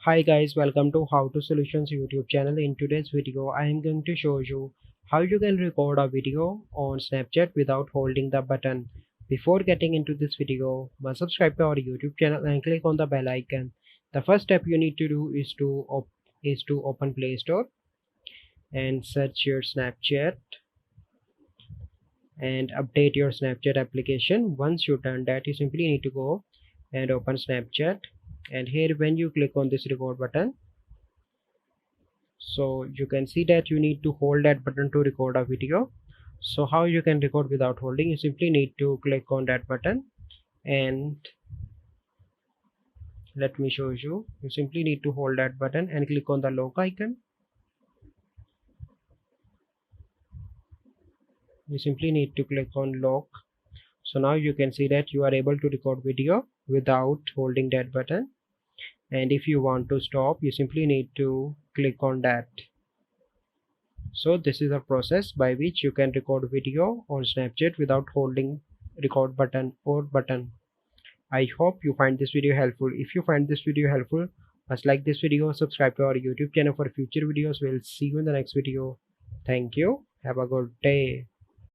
Hi guys, welcome to How to Solutions YouTube channel. In today's video, I am going to show you how you can record a video on Snapchat without holding the button. Before getting into this video, must subscribe to our YouTube channel and click on the bell icon. The first step you need to do is to open Play Store and search your Snapchat and update your Snapchat application. Once you done that, you simply need to go and open Snapchat, and here when you click on this record button, so you can see that you need to hold that button to record a video. So how you can record without holding? You simply need to click on that button, and let me show you. You simply need to hold that button and click on the lock icon. You simply need to click on lock. So now you can see that you are able to record video without holding that button, and if you want to stop, you simply need to click on that. So this is a process by which you can record video on Snapchat without holding record button or button. I hope you find this video helpful. If you find this video helpful, must like this video, subscribe to our YouTube channel for future videos. We'll see you in the next video. Thank you. Have a good day.